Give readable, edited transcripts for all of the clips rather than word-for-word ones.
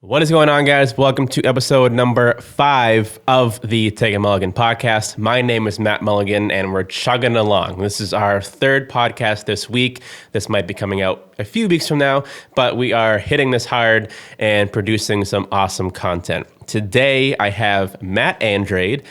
What is going on, guys? Welcome to episode number 5 of the Take A Mulligan Podcast. My name is Matt Mulligan, and we're chugging along. This is our third podcast this week. This might be coming out a few weeks from now, but we are hitting this hard and producing some awesome content. Today, I have Matt Andrade,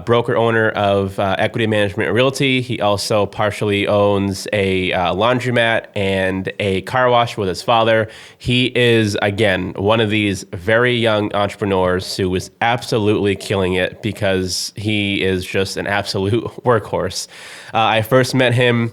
broker owner of Equity Management Realty. He also partially owns a laundromat and a car wash with his father. He is, again, one of these very young entrepreneurs who is absolutely killing it because he is just an absolute workhorse. I first met him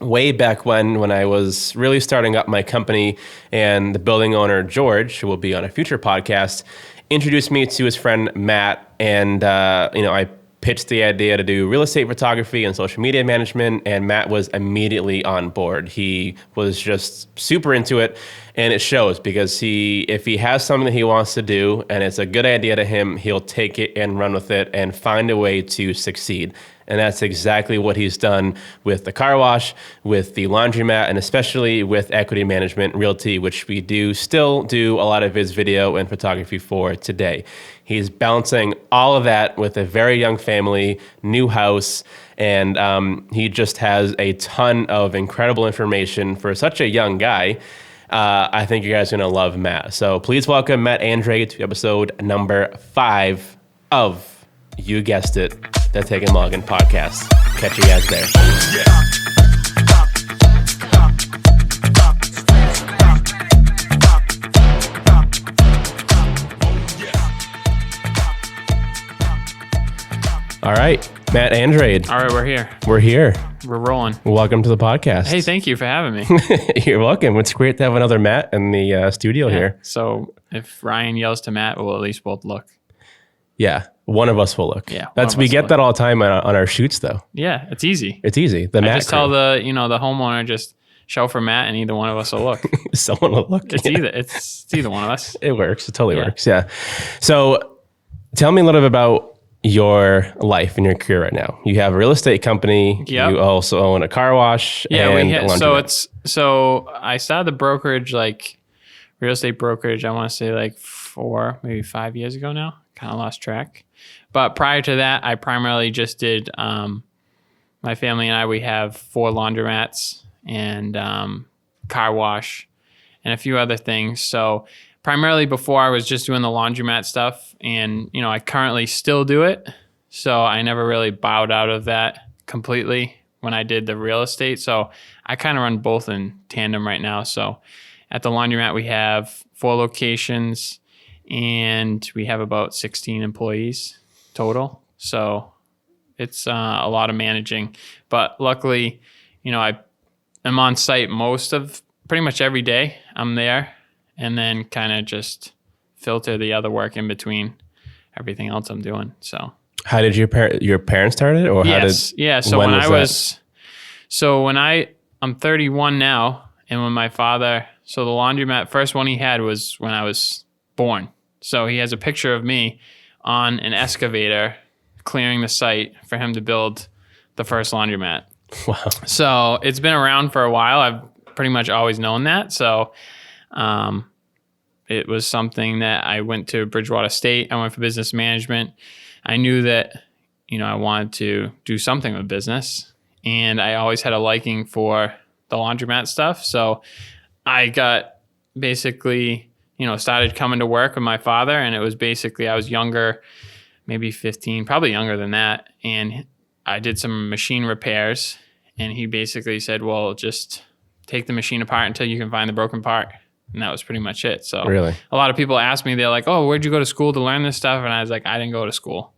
way back when I was really starting up my company, and the building owner, George, who will be on a future podcast, introduced me to his friend Matt, and I pitched the idea to do real estate photography and social media management, and Matt was immediately on board. He was just super into it, and it shows because if he has something that he wants to do and it's a good idea to him, he'll take it and run with it and find a way to succeed. And that's exactly what he's done with the car wash, with the laundromat, and especially with Equity Management Realty, which we still do a lot of his video and photography for today. He's balancing all of that with a very young family, new house, and he just has a ton of incredible information for such a young guy. I think you guys are going to love Matt. So please welcome Matt Andrade to episode number 5 of, you guessed it, the Take A Mulligan Podcast. Catch you guys there. All right, Matt Andrade. All right, we're here. We're here. We're rolling. Welcome to the podcast. Hey, thank you for having me. You're welcome. It's great to have another Matt in the studio here. So if Ryan yells to Matt, we'll at least both look. Yeah, one of us will look. Yeah, we get that all the time on our shoots, though. Yeah, it's easy. It's easy. The I Matt just tell the homeowner, just shout for Matt, and either one of us will look. Someone will look. It's either one of us. It works. It totally works. Yeah. So tell me a little bit about your life and your career right now. You have a real estate company. Yep. You also own a car wash. Yeah, and a laundromat. So I started the brokerage, like real estate brokerage, I want to say like 4, maybe 5 years ago now. Kind of lost track. But prior to that, I primarily just did, my family and I, we have 4 laundromats and car wash and a few other things. So primarily before I was just doing the laundromat stuff, and, I currently still do it. So I never really bowed out of that completely when I did the real estate. So I kind of run both in tandem right now. So at the laundromat, we have 4 locations and we have about 16 employees total. So it's a lot of managing, but luckily, I am on site pretty much every day. I'm there, and then kind of just filter the other work in between everything else I'm doing. So how did your parents start it, or So I'm 31 now, and when my father, so the laundromat, first one he had was when I was born. So he has a picture of me on an excavator clearing the site for him to build the first laundromat. Wow. So it's been around for a while. I've pretty much always known that. So it was something that I went to Bridgewater State. I went for business management. I knew that, I wanted to do something with business, and I always had a liking for the laundromat stuff. So I got basically, started coming to work with my father, and it was basically, I was younger, maybe 15, probably younger than that. And I did some machine repairs, and he basically said, well, just take the machine apart until you can find the broken part. And that was pretty much it. So really, a lot of people ask me, they're like, oh, where'd you go to school to learn this stuff? And I was like, I didn't go to school.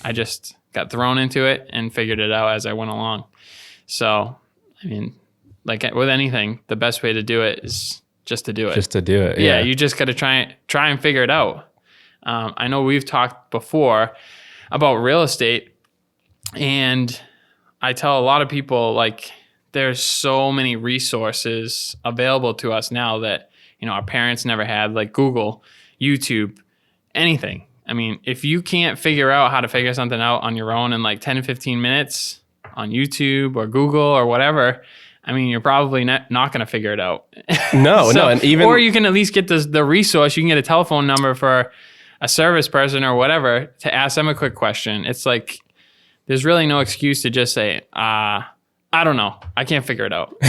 I just got thrown into it and figured it out as I went along. So, like with anything, the best way to do it is just to do it. Just to do it. Yeah, you just got to try and figure it out. I know we've talked before about real estate, and I tell a lot of people, like, there's so many resources available to us now that, our parents never had, like Google, YouTube, anything. If you can't figure out how to figure something out on your own in like 10 to 15 minutes on YouTube or Google or whatever, I mean, you're probably not going to figure it out. No, and even or you can at least get the resource. You can get a telephone number for a service person or whatever to ask them a quick question. It's like there's really no excuse to just say, I don't know, I can't figure it out,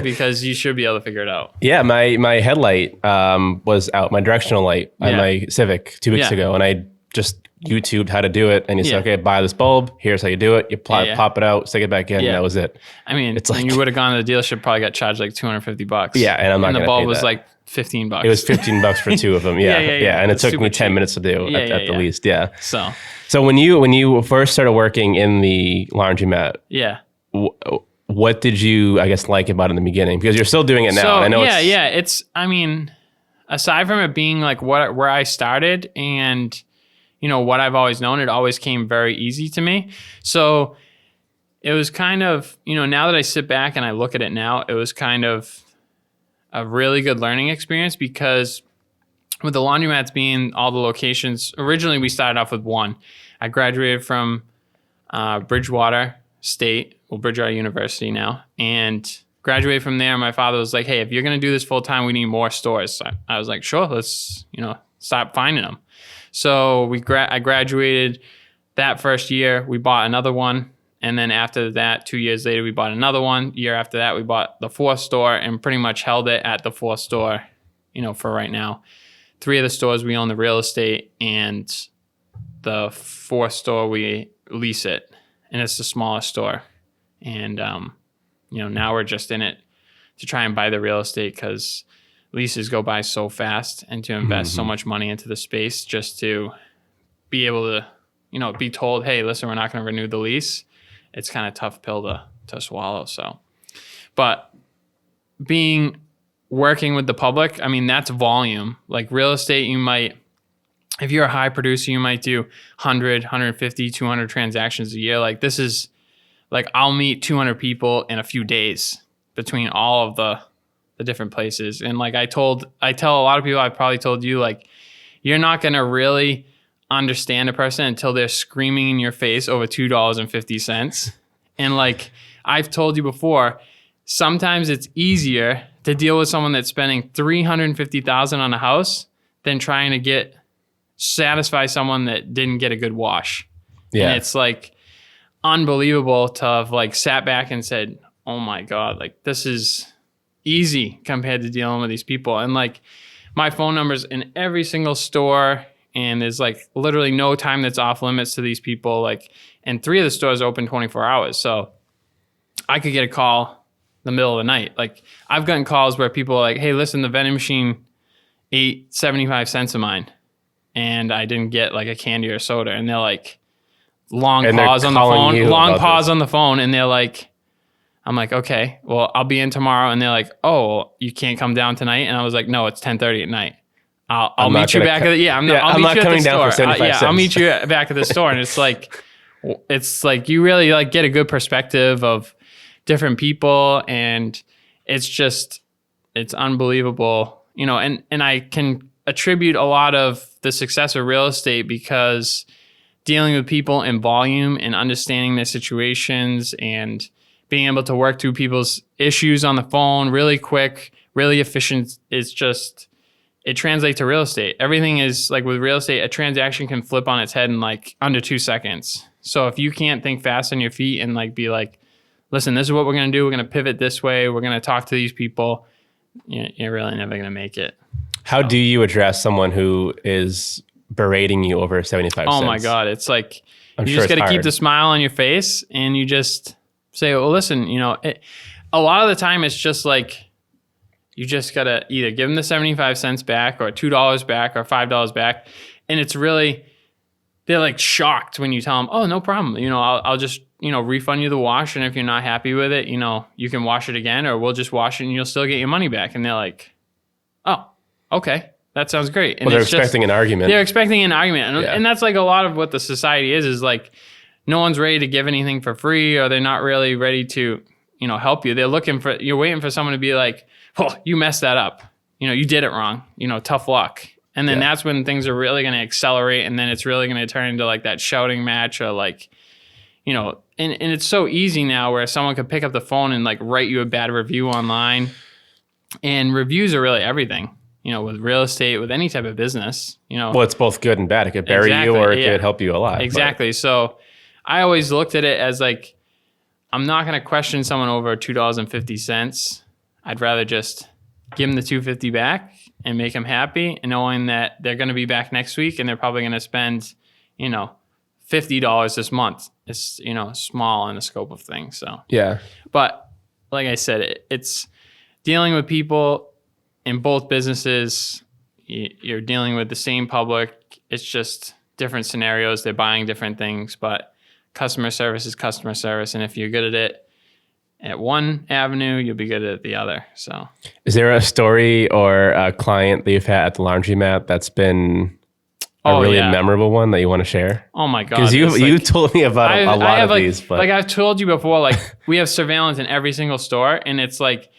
because you should be able to figure it out. Yeah, my headlight was out, my directional light on my Civic 2 weeks ago, and I just YouTubed how to do it, and he said, okay, buy this bulb, here's how you do it, you pop it out, stick it back in, and that was it. I mean, it's like, you would have gone to the dealership, probably got charged like $250. Yeah, and I'm not gonna pay that. And the bulb was like $15. It was $15 for two of them. Yeah. And it took me 10 minutes to do at the least. Yeah. So when you first started working in the laundromat, what did you, I guess, like about it in the beginning? Because you're still doing it now. So, I know it's, I mean, aside from it being like where I started and, you know, what I've always known, it always came very easy to me. So it was kind of, you know, now that I sit back and I look at it now, it was kind of a really good learning experience, because with the laundromats being all the locations, originally we started off with one. I graduated from Bridgewater University now, and graduated from there. My father was like, hey, if you're going to do this full time, we need more stores. So I was like, sure, let's, you know, stop finding them. So I graduated that first year. We bought another one. And then after that, 2 years later, we bought another one. Year after that, we bought the fourth store and pretty much held it at the fourth store, you know, for right now. 3 of the stores, we own the real estate, and the fourth store, we lease it. And it's the smallest store. And, you know, now we're just in it to try and buy the real estate, because leases go by so fast, and to invest so much money into the space just to be able to, you know, be told, hey, listen, we're not going to renew the lease. It's kind of tough pill to swallow. So, but working with the public, I mean, that's volume. Like real estate, you might, if you're a high producer, you might do 100, 150, 200 transactions a year. Like this is like, I'll meet 200 people in a few days between all of the different places. And like I tell a lot of people, I've probably told you, like, you're not going to really understand a person until they're screaming in your face over $2.50. And like I've told you before, sometimes it's easier to deal with someone that's spending $350,000 on a house than trying to satisfy someone that didn't get a good wash. Yeah. And it's like unbelievable to have like sat back and said, oh my God, like this is easy compared to dealing with these people. And like my phone number's in every single store, and there's like literally no time that's off limits to these people. Like, and 3 of the stores open 24 hours. So I could get a call in the middle of the night. Like I've gotten calls where people are like, hey, listen, the vending machine ate 75 cents of mine, and I didn't get like a candy or soda. And they're like, long pause on the phone. And they're like, I'm like, okay, well, I'll be in tomorrow. And they're like, oh, you can't come down tonight? And I was like, no, it's 10:30 at night. I'll meet you back at the, I'm not coming down for 75 cents. I'll meet you back at the store. And it's like you really like get a good perspective of different people, and it's unbelievable, you know, and I can attribute a lot of the success of real estate because dealing with people in volume and understanding their situations and being able to work through people's issues on the phone really quick, really efficient, it translates to real estate. Everything is like with real estate, a transaction can flip on its head in like under 2 seconds. So if you can't think fast on your feet and like be like, listen, this is what we're going to do. We're going to pivot this way. We're going to talk to these people. You're really never going to make it. How do you address someone who is berating you over 75 cents? Oh my God. It's like, you just got to keep the smile on your face, and you just say, well, listen, you know, a lot of the time it's just like, you just got to either give them the 75 cents back or $2 back or $5 back. And it's really, they're like shocked when you tell them, oh, no problem. You know, I'll just, you know, refund you the wash. And if you're not happy with it, you know, you can wash it again, or we'll just wash it and you'll still get your money back. And they're like, oh, okay, that sounds great. And well, they're expecting an argument. They're expecting an argument. And that's like a lot of what the society is like, no one's ready to give anything for free, or they're not really ready to, you know, help you. You're waiting for someone to be like, oh, you messed that up. You know, you did it wrong. You know, tough luck. And then that's when things are really going to accelerate. And then it's really going to turn into like that shouting match, or like, and it's so easy now where someone could pick up the phone and like write you a bad review online. And reviews are really everything, with real estate, with any type of business, Well, it's both good and bad. It could bury you or it could help you a lot. Exactly. But. So I always looked at it as like, I'm not going to question someone over $2.50. I'd rather just give them the $2.50 back and make them happy, and knowing that they're going to be back next week and they're probably going to spend, $50 this month. It's, small in the scope of things. So, yeah. But like I said, it's dealing with people in both businesses. You're dealing with the same public. It's just different scenarios. They're buying different things, but customer service is customer service. And if you're good at it at one avenue, you'll be good at the other. So, is there a story or a client that you've had at the laundromat that's been a really memorable one that you want to share? Oh my God. Because you told me about a lot of these. But like I've told you before, like we have surveillance in every single store, and it's like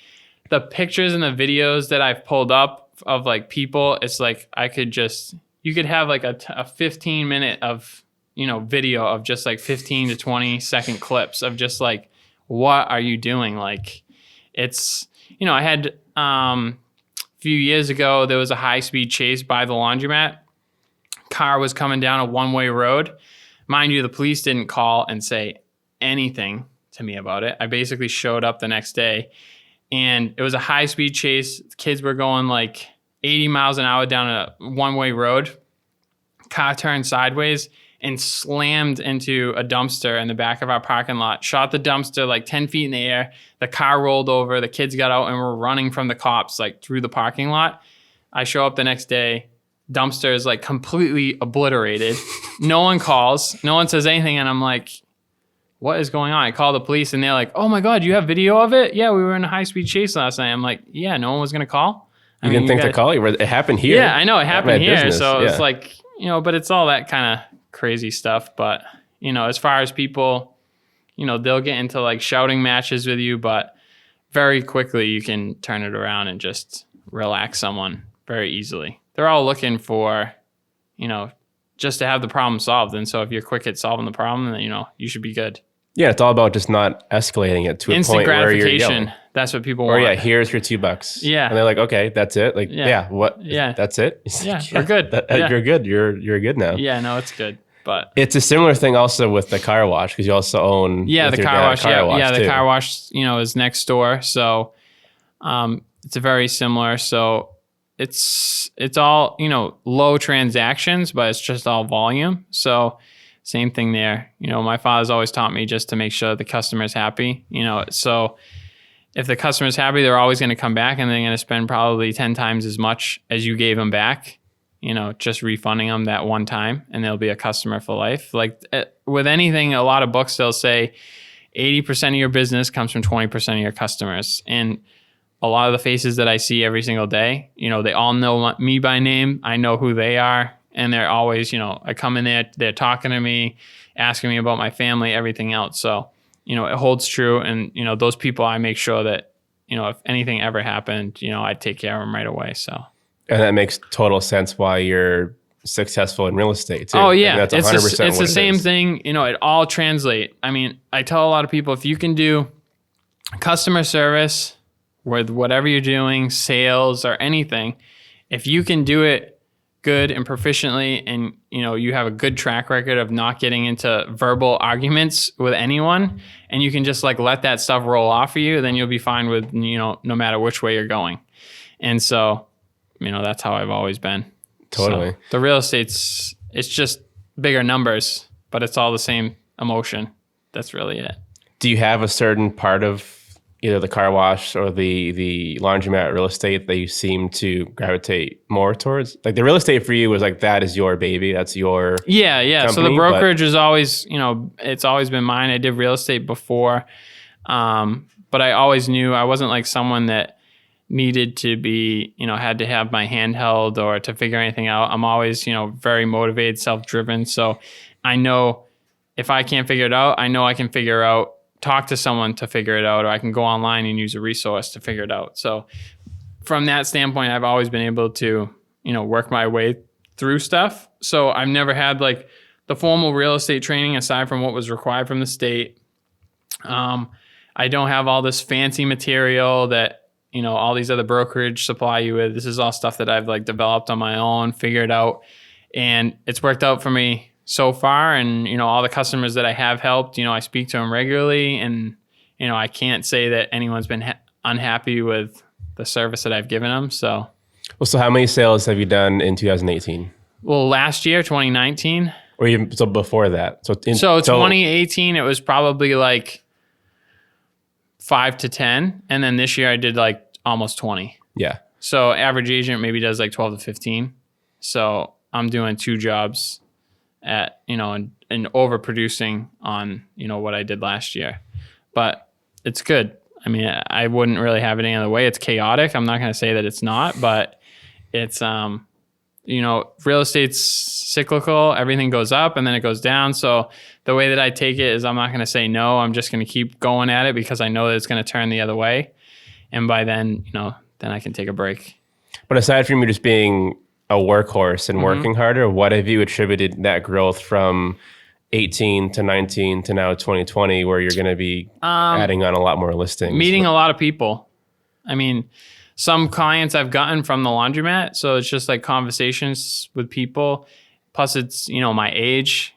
the pictures and the videos that I've pulled up of like people, it's like you could have like a 15-minute of, video of just like 15 to 20 second clips of just like, what are you doing? Like it's, I had a few years ago, there was a high-speed chase by the laundromat. Car was coming down a one-way road. Mind you, the police didn't call and say anything to me about it. I basically showed up the next day, and it was a high-speed chase. Kids were going like 80 miles an hour down a one-way road. Car turned sideways and slammed into a dumpster in the back of our parking lot. Shot the dumpster like 10 feet in the air. The car rolled over. The kids got out and were running from the cops like through the parking lot. I show up the next day. Dumpster is like completely obliterated. No one calls. No one says anything. And I'm like, what is going on? I call the police and they're like, oh my God, you have video of it? Yeah, we were in a high-speed chase last night. I'm like, yeah, no one was going to call? You didn't think to call you? It happened here. Yeah, I know. It happened here. Business. So it's like, but it's all that kind of crazy stuff. But, as far as people, they'll get into like shouting matches with you, but very quickly you can turn it around and just relax someone very easily. They're all looking for, just to have the problem solved. And so if you're quick at solving the problem, then, you should be good. Yeah, it's all about just not escalating it to a point where you're yelling. That's what people want. Or here's your $2. Yeah. And they're like, okay, that's it. Like, what? Yeah. That's it? Yeah, we're good. You're good. You're good now. Yeah, no, it's good. But it's a similar thing also with the car wash, because you also own the car wash. The car wash, is next door. So it's a very similar. So it's all, low transactions, but it's just all volume. So same thing there. My father's always taught me just to make sure the customer's happy, so if the customer's happy, they're always going to come back, and they're going to spend probably 10 times as much as you gave them back, just refunding them that one time, and they'll be a customer for life. Like with anything, a lot of books, they'll say 80% of your business comes from 20% of your customers. And a lot of the faces that I see every single day, they all know me by name. I know who they are. And they're always, I come in there, they're talking to me, asking me about my family, everything else. So, it holds true. And, those people, I make sure that, if anything ever happened, I take care of them right away. So. And that makes total sense why you're successful in real estate too. Oh yeah. And that's 100% it's the same thing. It all translate. I mean, I tell a lot of people, if you can do customer service with whatever you're doing, sales or anything, if you can do it good and proficiently, and you have a good track record of not getting into verbal arguments with anyone, and you can just like let that stuff roll off of you, then you'll be fine with no matter which way you're going. And so that's how I've always been. Totally. So the real estate's, it's just bigger numbers, but it's all the same emotion. That's really it. Do you have a certain part of either the car wash or the laundromat real estate that you seem to gravitate more towards? Like the real estate for you was like, that is your baby. That's your company, so the brokerage is always, it's always been mine. I did real estate before. But I always knew I wasn't like someone that needed to be, had to have my hand held or to figure anything out. I'm always, very motivated, self-driven. So I know if I can't figure it out, I know I can talk to someone to figure it out, or I can go online and use a resource to figure it out. So from that standpoint, I've always been able to, work my way through stuff. So I've never had like the formal real estate training aside from what was required from the state. I don't have all this fancy material that, all these other brokerage supply you with. This is all stuff that I've like developed on my own, figured out, and it's worked out for me so far. And, all the customers that I have helped, I speak to them regularly, and, I can't say that anyone's been unhappy with the service that I've given them. So how many sales have you done in 2018? Well, last year, 2019. Or even so before that. So 2018, it was probably like 5 to 10. And then this year I did like almost 20. Yeah. So average agent maybe does like 12 to 15. So I'm doing 2 jobs at, and overproducing on, what I did last year. But it's good. I mean, I wouldn't really have it any other way. It's chaotic. I'm not going to say that it's not, but it's, real estate's cyclical. Everything goes up and then it goes down. So the way that I take it is I'm not going to say no. I'm just going to keep going at it because I know that it's going to turn the other way. And by then, then I can take a break. But aside from you just being a workhorse and working harder, what have you attributed that growth from 18 to 19 to now 2020, where you're going to be adding on a lot more listings? Meeting a lot of people. I mean, some clients I've gotten from the laundromat. So it's just like conversations with people. Plus it's, my age,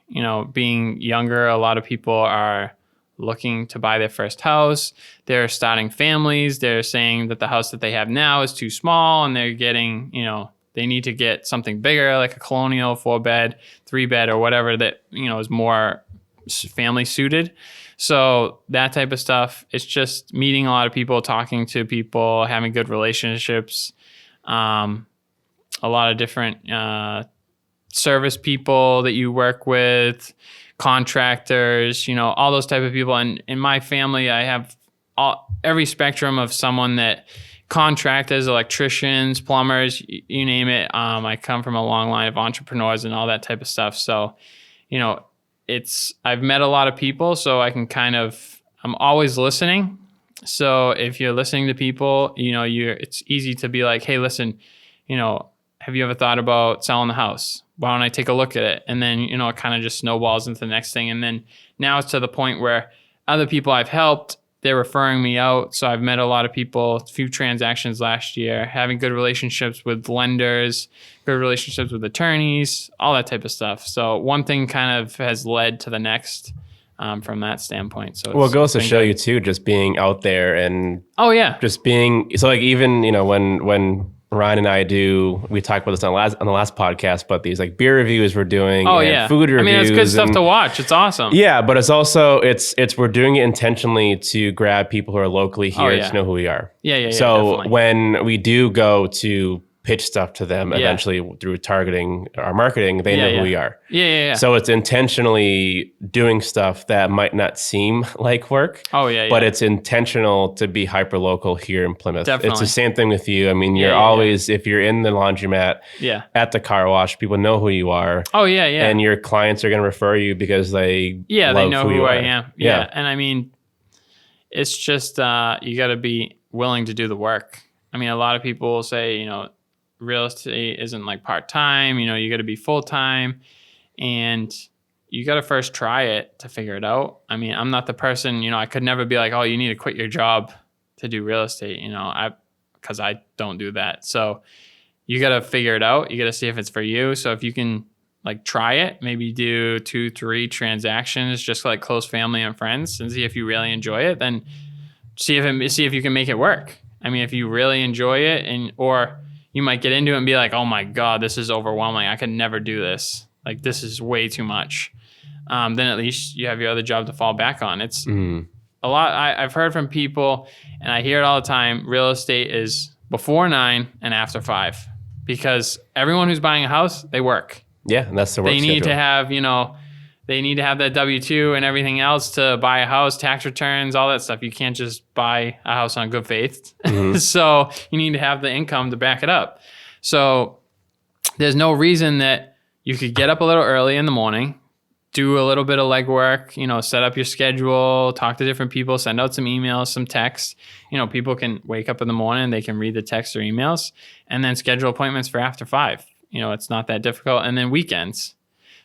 being younger, a lot of people are looking to buy their first house. They're starting families. They're saying that the house that they have now is too small and they're getting, they need to get something bigger, like a colonial 4-bed, 3-bed, or whatever that, is more family suited. So that type of stuff, it's just meeting a lot of people, talking to people, having good relationships, a lot of different service people that you work with, contractors, all those type of people. And in my family, I have every spectrum of someone that contractors, electricians, plumbers, you name it. I come from a long line of entrepreneurs and all that type of stuff. So, I've met a lot of people, so I can I'm always listening. So if you're listening to people, it's easy to be like, hey, listen, have you ever thought about selling the house? Why don't I take a look at it? And then, it kind of just snowballs into the next thing. And then now it's to the point where other people I've helped, they're referring me out. So I've met a lot of people, a few transactions last year, having good relationships with lenders, good relationships with attorneys, all that type of stuff. So one thing kind of has led to the next from that standpoint. So it goes to show you too, just being out there and just being, so like even, when Ryan and I we talked about this on the last podcast, but these like beer reviews we're doing, food reviews. I mean, it's good stuff to watch. It's awesome. Yeah, but it's also we're doing it intentionally to grab people who are locally here to know who we are. Yeah. So definitely. when we do go to pitch stuff to them eventually through targeting our marketing, they know who we are. Yeah. So it's intentionally doing stuff that might not seem like work. But it's intentional to be hyper local here in Plymouth. Definitely. It's the same thing with you. I mean, you're always, if you're in the laundromat, at the car wash, people know who you are. And your clients are going to refer you because they love they know who I are. am. Yeah. And I mean, it's just, you got to be willing to do the work. I mean, a lot of people will say, real estate isn't like part-time, you got to be full-time, and you got to first try it to figure it out. I mean, I'm not the person, I could never be like, oh, you need to quit your job to do real estate, because I don't do that. So you got to figure it out. You got to see if it's for you. So if you can like try it, maybe do 2-3 transactions, just like close family and friends, and see if you really enjoy it, then see if you can make it work. I mean, if you really enjoy it, or you might get into it and be like, oh my God, this is overwhelming. I could never do this. Like, this is way too much. Then at least you have your other job to fall back on. It's a lot. I've heard from people, and I hear it all the time, real estate is before 9 and after 5, because everyone who's buying a house, they work. Yeah, and that's the work They need schedule. to have, they need to have that W-2 and everything else to buy a house, tax returns, all that stuff. You can't just buy a house on good faith. So you need to have the income to back it up. So there's no reason that you could get up a little early in the morning, do a little bit of legwork, set up your schedule, talk to different people, send out some emails, some texts. People can wake up in the morning, they can read the texts or emails, and then schedule appointments for after 5. It's not that difficult. And then weekends.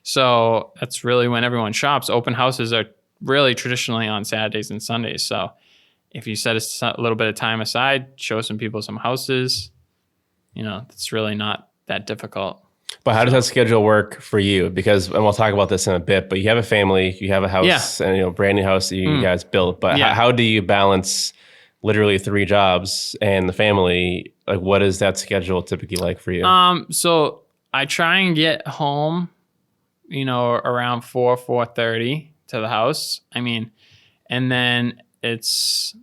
So that's really when everyone shops. Open houses are really traditionally on Saturdays and Sundays. So if you set a little bit of time aside, show some people some houses, it's really not that difficult. But how does that schedule work for you? Because, and we'll talk about this in a bit, but you have a family, you have a house, and brand new house that you guys built. But how do you balance literally 3 jobs and the family? Like, what is that schedule typically like for you? So I try and get home, around 4:30 to the house. And then it's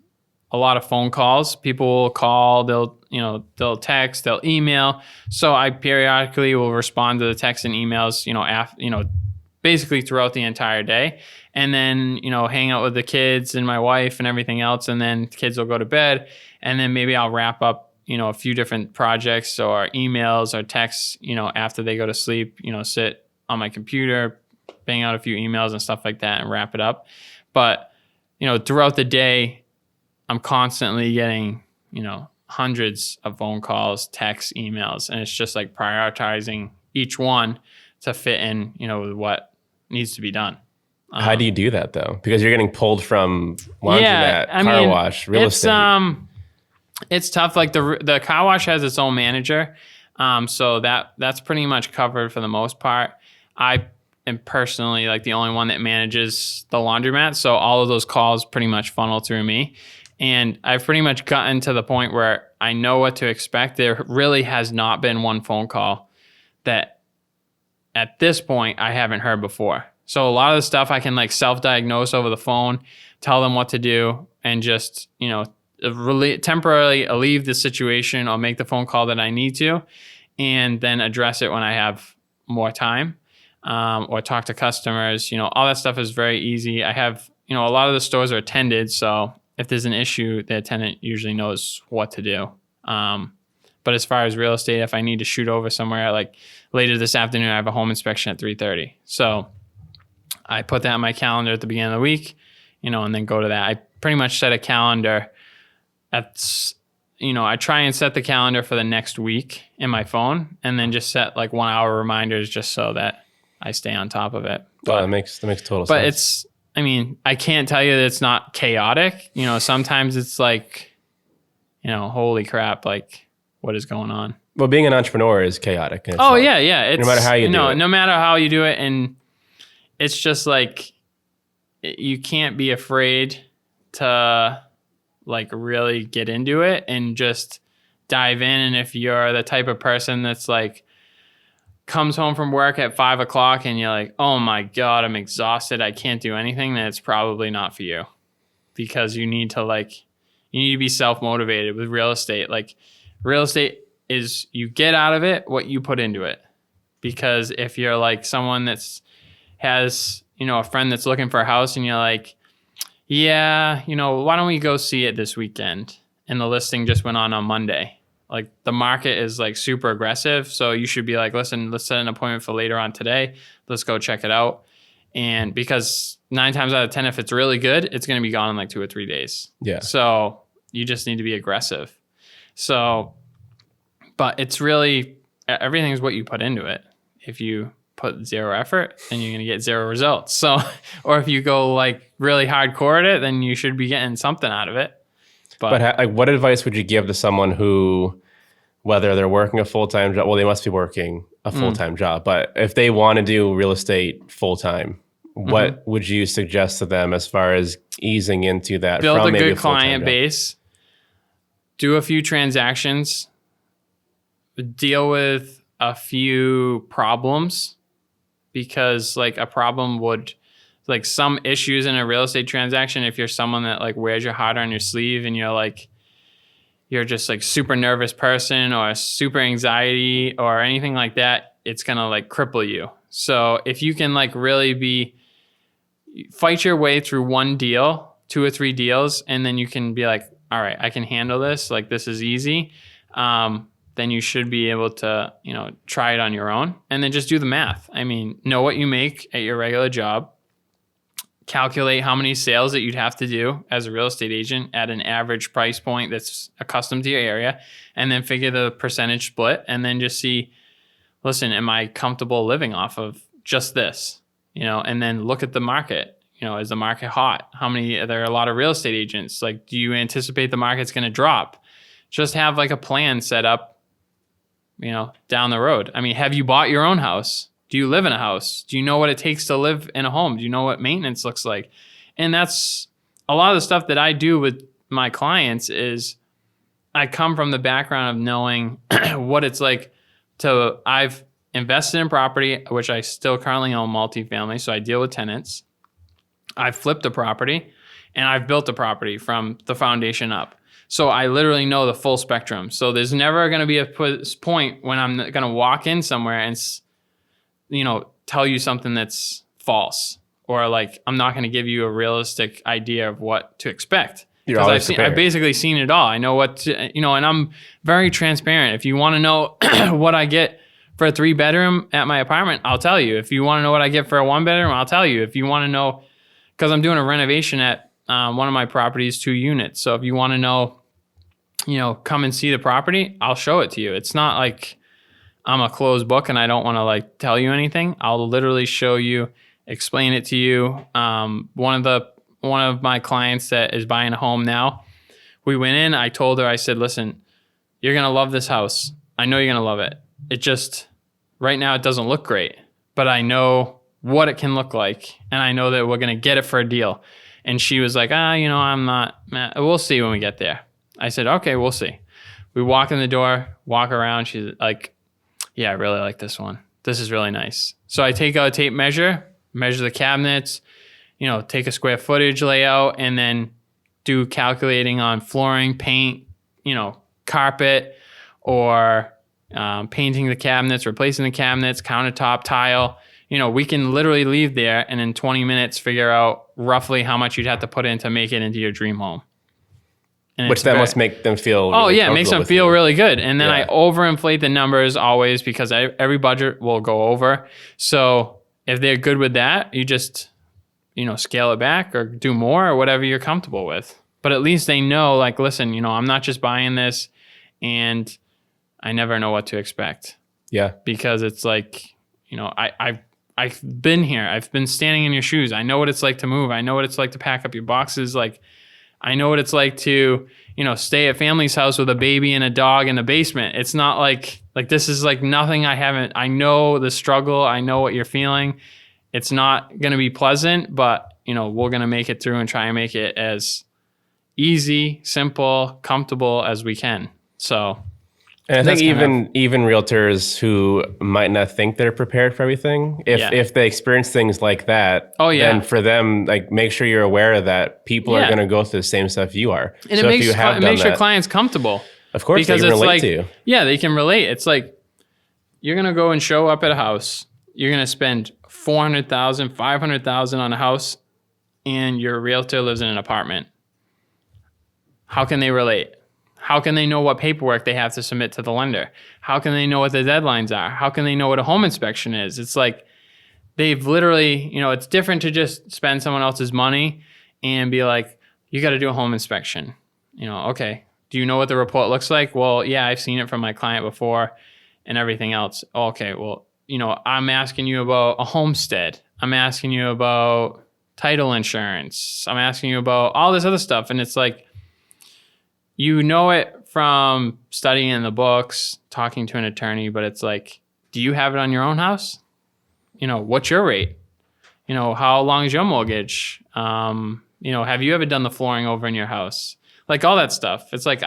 a lot of phone calls. People will call, they'll text, they'll email. So I periodically will respond to the texts and emails, basically throughout the entire day. And then, hang out with the kids and my wife and everything else. And then the kids will go to bed. And then maybe I'll wrap up, a few different projects or emails or texts, after they go to sleep, sit on my computer, bang out a few emails and stuff like that and wrap it up. But, throughout the day, I'm constantly getting, hundreds of phone calls, texts, emails, and it's just like prioritizing each one to fit in, with what needs to be done. How do you do that though? Because you're getting pulled from laundromat, car wash, real estate. It's tough. Like the car wash has its own manager. So that's pretty much covered for the most part. I am personally like the only one that manages the laundromat. So all of those calls pretty much funnel through me. And I've pretty much gotten to the point where I know what to expect. There really has not been one phone call that at this point I haven't heard before. So a lot of the stuff I can like self-diagnose over the phone, tell them what to do, and just, temporarily alleviate the situation or make the phone call that I need to, and then address it when I have more time, or talk to customers. All that stuff is very easy. I have, a lot of the stores are attended, so if there's an issue, the attendant usually knows what to do. But as far as real estate, if I need to shoot over somewhere, like later this afternoon, I have a home inspection at 3:30. So I put that on my calendar at the beginning of the week, and then go to that. I pretty much set a calendar. I try and set the calendar for the next week in my phone, and then just set like 1 hour reminders just so that I stay on top of it. But that makes total sense. But I can't tell you that it's not chaotic. Sometimes it's like, holy crap, like what is going on? Well, being an entrepreneur is chaotic. Oh yeah. It's, no matter how you do it. No matter how you do it. And it's just like, you can't be afraid to like really get into it and just dive in. And if you're the type of person that's like, comes home from work at 5 o'clock and you're like, oh my God, I'm exhausted, I can't do anything, then it's probably not for you, because you need to be self-motivated with real estate. Like real estate is, you get out of it what you put into it. Because if you're like someone has a friend that's looking for a house and you're like, yeah, why don't we go see it this weekend? And the listing just went on Monday. Like the market is like super aggressive. So you should be like, listen, let's set an appointment for later on today. Let's go check it out. And because 9 times out of 10, if it's really good, it's going to be gone in like 2 or 3 days. Yeah. So you just need to be aggressive. So, but it's really, everything's what you put into it. If you put 0 effort, then you're going to get 0 results. So, or if you go like really hardcore at it, then you should be getting something out of it. But what advice would you give to someone who, whether they're working a full-time job, well, they must be working a full-time job, but if they want to do real estate full-time, what would you suggest to them as far as easing into that? Build a good client base, do a few transactions, deal with a few problems, because like a problem would, like some issues in a real estate transaction, if you're someone that like wears your heart on your sleeve and you're just like super nervous person or super anxiety or anything like that, it's going to like cripple you. So if you can like really fight your way through one deal, 2 or 3 deals, and then you can be like, all right, I can handle this. Like this is easy. Then you should be able to, try it on your own, and then just do the math. Know what you make at your regular job. Calculate how many sales that you'd have to do as a real estate agent at an average price point that's accustomed to your area, and then figure the percentage split, and then just see, listen, am I comfortable living off of just this, and then look at the market. Is the market hot? There are a lot of real estate agents. Like, do you anticipate the market's going to drop? Just have like a plan set up, down the road. I mean, have you bought your own house? Do you live in a house? Do you know what it takes to live in a home? Do you know what maintenance looks like? And that's a lot of the stuff that I do with my clients is I come from the background of knowing what it's like I've invested in property, which I still currently own multifamily. So I deal with tenants. I've flipped a property and I've built a property from the foundation up. So I literally know the full spectrum. So there's never going to be a point when I'm going to walk in somewhere and, tell you something that's false, or like, I'm not going to give you a realistic idea of what to expect. Because I've basically seen it all. I know what to, and I'm very transparent. If you want to know what I get for a 3-bedroom at my apartment, I'll tell you. If you want to know what I get for a 1-bedroom, I'll tell you. If you want to know, because I'm doing a renovation at one of my properties, 2 units. So if you want to know, come and see the property, I'll show it to you. It's not like I'm a closed book and I don't want to like tell you anything. I'll literally show you, explain it to you. One of my clients that is buying a home now, we went in, I told her, I said, listen, you're going to love this house. I know you're going to love it. It just, right now it doesn't look great, but I know what it can look like. And I know that we're going to get it for a deal. And she was like, I'm not, we'll see when we get there. I said, okay, we'll see. We walk in the door, walk around. She's like, yeah, I really like this one. This is really nice. So I take out a tape measure the cabinets, take a square footage layout, and then do calculating on flooring, paint, carpet, or painting the cabinets, replacing the cabinets, countertop, tile. We can literally leave there and in 20 minutes figure out roughly how much you'd have to put in to make it into your dream home. And which that must make them feel really it makes them feel really good. And then I overinflate the numbers always because every budget will go over. So if they're good with that, you just, scale it back or do more or whatever you're comfortable with. But at least they know, like, listen, I'm not just buying this and I never know what to expect. Yeah. Because it's like, I've been here. I've been standing in your shoes. I know what it's like to move. I know what it's like to pack up your boxes. Like, I know what it's like to, stay at family's house with a baby and a dog in the basement. It's not like this is like nothing I know the struggle. I know what you're feeling. It's not going to be pleasant, but, we're going to make it through and try and make it as easy, simple, comfortable as we can. So. And I think even realtors who might not think they're prepared for everything, if they experience things like that, then for them, like, make sure you're aware that people are going to go through the same stuff you are. And so it makes your clients comfortable. Of course, because they can relate to you. Yeah, they can relate. It's like you're going to go and show up at a house. You're going to spend $400,000, $500,000 on a house, and your realtor lives in an apartment. How can they relate? How can they know what paperwork they have to submit to the lender? How can they know what the deadlines are? How can they know what a home inspection is? It's like they've literally, it's different to just spend someone else's money and be like, you got to do a home inspection. Okay. Do you know what the report looks like? Well, yeah, I've seen it from my client before and everything else. Okay. Well, I'm asking you about a homestead. I'm asking you about title insurance. I'm asking you about all this other stuff. And it's like, it from studying in the books, talking to an attorney, but it's like, do you have it on your own house? What's your rate? How long is your mortgage? Have you ever done the flooring over in your house? Like all that stuff. It's like,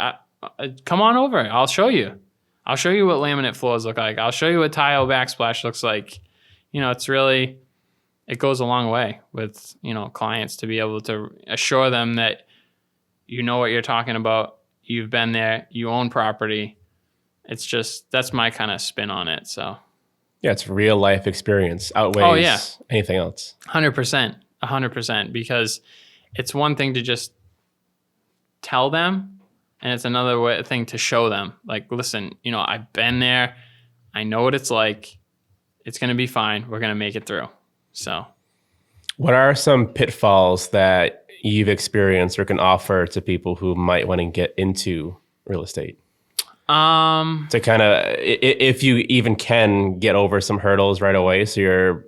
come on over. I'll show you. I'll show you what laminate floors look like. I'll show you what tile backsplash looks like. It's really, it goes a long way with, clients to be able to assure them that you know what you're talking about. You've been there. You own property. It's just, that's my kind of spin on it. So, yeah, it's real life experience outweighs anything else. 100%. Because it's one thing to just tell them, and it's another thing to show them. Like, listen, I've been there. I know what it's like. It's going to be fine. We're going to make it through. So, what are some pitfalls that you've experienced or can offer to people who might want to get into real estate? To kind of, if you even can get over some hurdles right away, so you're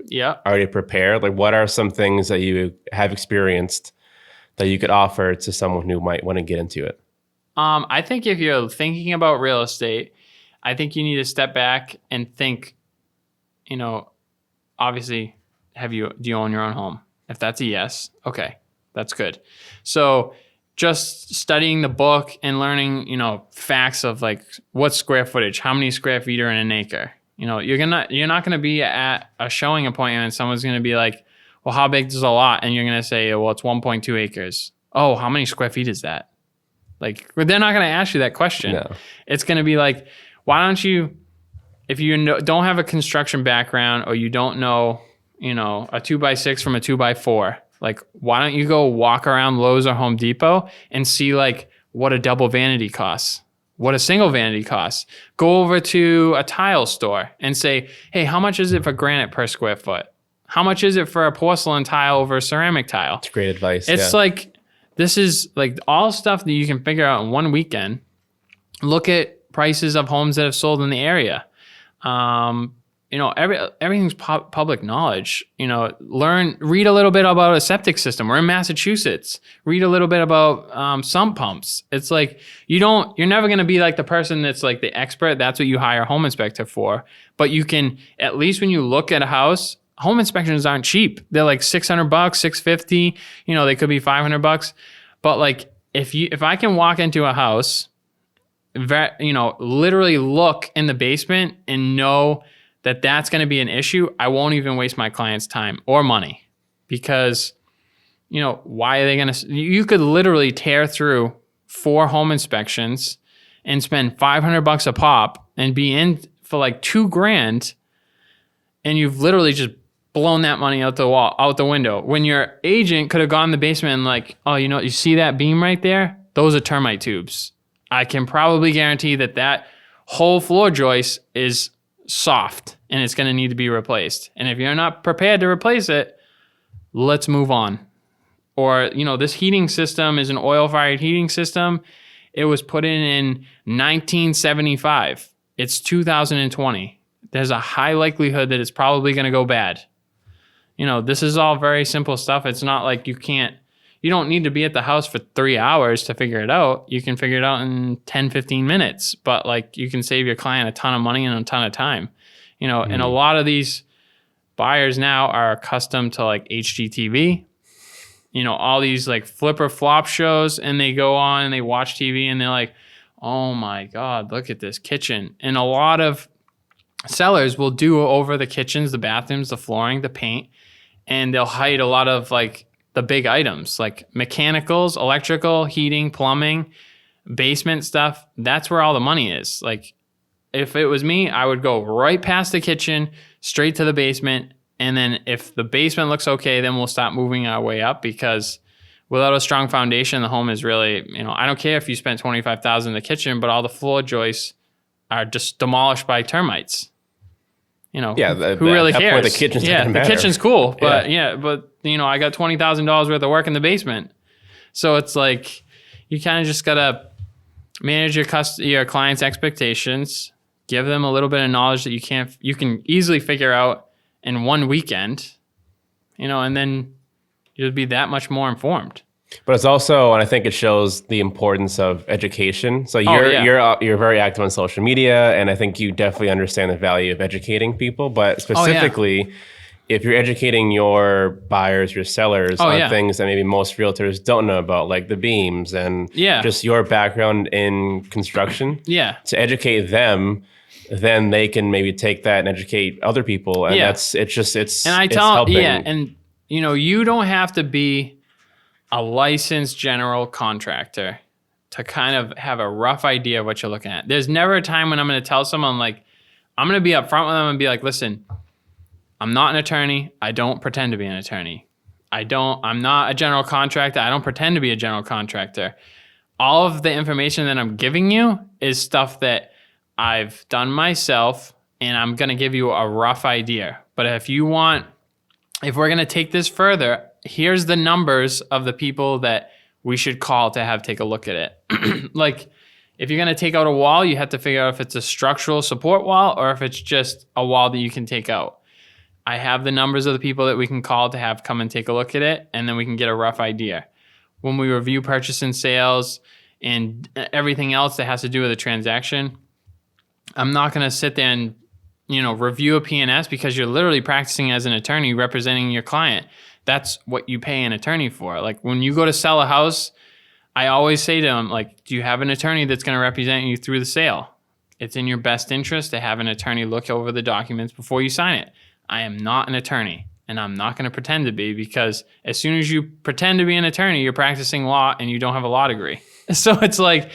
already prepared. Like, what are some things that you have experienced that you could offer to someone who might want to get into it? I think if you're thinking about real estate, I think you need to step back and think, obviously, do you own your own home? If that's a yes, okay, that's good. So just studying the book and learning, facts of like what's square footage, how many square feet are in an acre. You're not gonna be at a showing appointment and someone's gonna be like, well, how big is a lot? And you're gonna say, well, it's 1.2 acres. Oh, how many square feet is that? Like, they're not gonna ask you that question. No. It's gonna be like, why don't you, if you don't have a construction background or you don't know, a 2x6 from a 2x4, like, why don't you go walk around Lowe's or Home Depot and see like what a double vanity costs, what a single vanity costs. Go over to a tile store and say, hey, how much is it for granite per square foot? How much is it for a porcelain tile over a ceramic tile? It's great advice. It's like, this is like all stuff that you can figure out in one weekend. Look at prices of homes that have sold in the area. Everything's public knowledge. Read a little bit about a septic system. We're in Massachusetts. Read a little bit about sump pumps. It's like you're never going to be like the person that's like the expert. That's what you hire a home inspector for. But you can, at least when you look at a house, home inspections aren't cheap. They're like $600, $650. They could be $500. But like if I can walk into a house, literally look in the basement and know that that's going to be an issue, I won't even waste my client's time or money, because, why are they going to, you could literally tear through 4 home inspections and spend $500 a pop and be in for like $2,000. And you've literally just blown that money out the window. When your agent could have gone in the basement and like, oh, you see that beam right there? Those are termite tubes. I can probably guarantee that whole floor joist is soft and it's going to need to be replaced. And if you're not prepared to replace it, let's move on. Or, this heating system is an oil-fired heating system. It was put in 1975. It's 2020. There's a high likelihood that it's probably going to go bad. This is all very simple stuff. It's not like you don't need to be at the house for 3 hours to figure it out. You can figure it out in 10, 15 minutes, but like you can save your client a ton of money and a ton of time, and a lot of these buyers now are accustomed to like HGTV, all these like flipper flop shows, and they go on and they watch TV and they're like, oh my God, look at this kitchen. And a lot of sellers will do over the kitchens, the bathrooms, the flooring, the paint, and they'll hide a lot of like the big items like mechanicals, electrical, heating, plumbing, basement stuff. That's where all the money is. Like, if it was me, I would go right past the kitchen, straight to the basement. And then if the basement looks okay, then we'll stop moving our way up, because without a strong foundation, the home is really, I don't care if you spent $25,000 in the kitchen, but all the floor joists are just demolished by termites. Who really cares? Point, the kitchen's the kitchen's cool, but I got $20,000 worth of work in the basement. So it's like, you kind of just gotta manage your client's expectations, give them a little bit of knowledge that you can easily figure out in one weekend, and then you'll be that much more informed. But it's also, and I think it shows the importance of education. So you're very active on social media, and I think you definitely understand the value of educating people. But specifically, if you're educating your buyers, your sellers on things that maybe most realtors don't know about, like the beams and just your background in construction, to educate them, then they can maybe take that and educate other people, and it's helping. And you don't have to be a licensed general contractor to kind of have a rough idea of what you're looking at. There's never a time when I'm going to tell someone, like, I'm going to be upfront with them and be like, listen, I'm not an attorney. I don't pretend to be an attorney. I'm not a general contractor. I don't pretend to be a general contractor. All of the information that I'm giving you is stuff that I've done myself, and I'm going to give you a rough idea. But if we're going to take this further, here's the numbers of the people that we should call to take a look at it. Like, If you're going to take out a wall, you have to figure out if it's a structural support wall or if it's just a wall that you can take out. I have the numbers of the people that we can call to have come and take a look at it, and then we can get a rough idea. When we review purchase and sales and everything else that has to do with a transaction, I'm not going to sit there and, review a P&S because you're literally practicing as an attorney representing your client. That's what you pay an attorney for. Like when you go to sell a house, I always say to them, like, do you have an attorney that's going to represent you through the sale? It's in your best interest to have an attorney look over the documents before you sign it. I am not an attorney, and I'm not going to pretend to be, because as soon as you pretend to be an attorney, you're practicing law and you don't have a law degree. So it's like,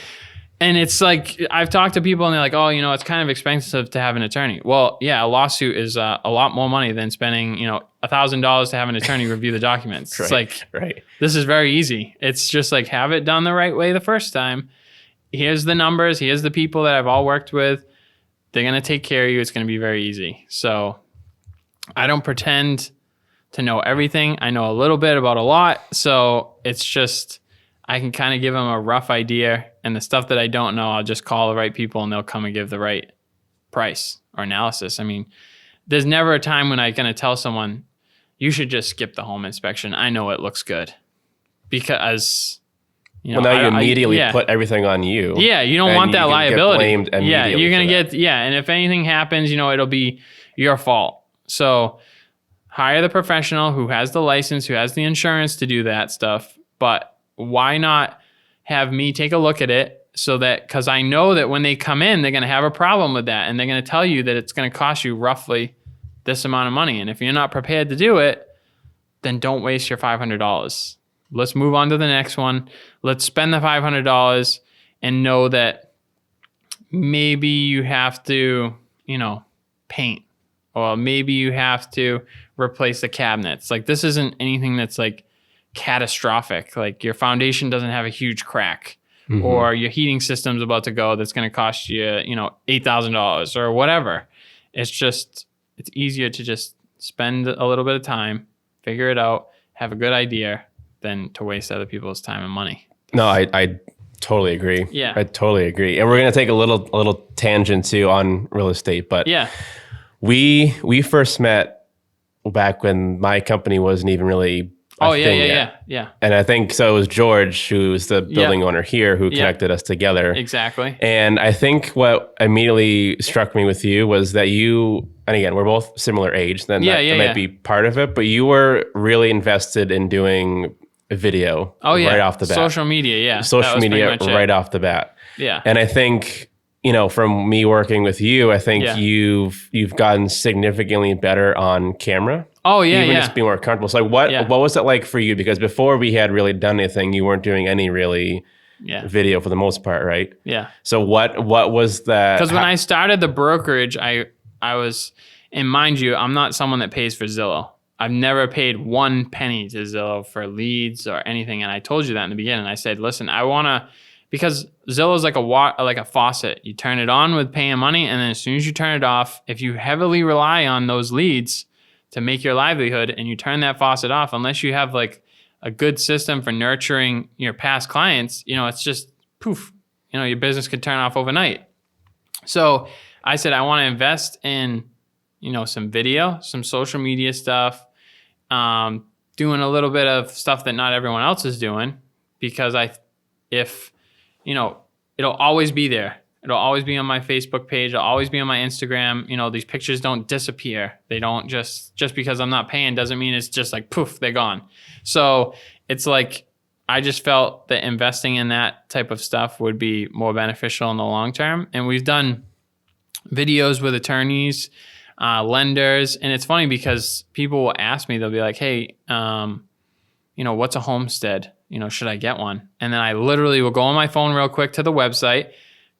I've talked to people and they're like, oh, it's kind of expensive to have an attorney. Well, yeah, a lawsuit is a lot more money than spending, $1,000 to have an attorney review the documents. It's right. This is very easy. It's just like, have it done the right way the first time. Here's the numbers. Here's the people that I've all worked with. They're going to take care of you. It's going to be very easy. So I don't pretend to know everything. I know a little bit about a lot. So it's just, I can kind of give them a rough idea, and the stuff that I don't know, I'll just call the right people and they'll come and give the right price or analysis. I mean, there's never a time when I'm going to tell someone, you should just skip the home inspection. I know it looks good, because you immediately put everything on you. Yeah, you don't want that liability. Get blamed immediately. You're going to get, and if anything happens, it'll be your fault. So hire the professional who has the license, who has the insurance to do that stuff. But why not have me take a look at it, so that, because I know that when they come in, they're going to have a problem with that, and they're going to tell you that it's going to cost you roughly this amount of money. And if you're not prepared to do it, then don't waste your $500. Let's move on to the next one. Let's spend the $500 and know that maybe you have to, paint, or maybe you have to replace the cabinets. Like, this isn't anything that's like catastrophic. Like, your foundation doesn't have a huge crack, or your heating system's about to go that's going to cost you, $8,000 or whatever. It's easier to just spend a little bit of time, figure it out, have a good idea, than to waste other people's time and money. No, I totally agree. Yeah. I totally agree. And we're going to take a little tangent too on real estate, but yeah, we first met back when my company wasn't even really yeah. And I think so it was George, who was the building owner here, who connected us together. Exactly. And I think what immediately struck me with you was that you, and again, we're both similar age, then that might be part of it, but you were really invested in doing video right off the bat. Social media, Social media right off the bat. Yeah. And I think, from me working with you, I think you've gotten significantly better on camera. Oh, yeah, Even just being more comfortable. So what was it like for you? Because before we had really done anything, you weren't doing any really video for the most part, right? Yeah. So what was that? Because when I started the brokerage, I was, and mind you, I'm not someone that pays for Zillow. I've never paid one penny to Zillow for leads or anything. And I told you that in the beginning. I said, listen, I want to, because Zillow is like a faucet. You turn it on with paying money, and then as soon as you turn it off, if you heavily rely on those leads to make your livelihood and you turn that faucet off, unless you have like a good system for nurturing your past clients, it's just poof, your business could turn off overnight. So I said, I want to invest in, some video, some social media stuff, doing a little bit of stuff that not everyone else is doing, because it'll always be there. It'll always be on my Facebook page. It'll always be on my Instagram. These pictures don't disappear. They don't just because I'm not paying doesn't mean it's just like poof, they're gone. So it's like, I just felt that investing in that type of stuff would be more beneficial in the long term. And we've done videos with attorneys, lenders. And it's funny because people will ask me, they'll be like, hey, what's a homestead? Should I get one? And then I literally will go on my phone real quick to the website,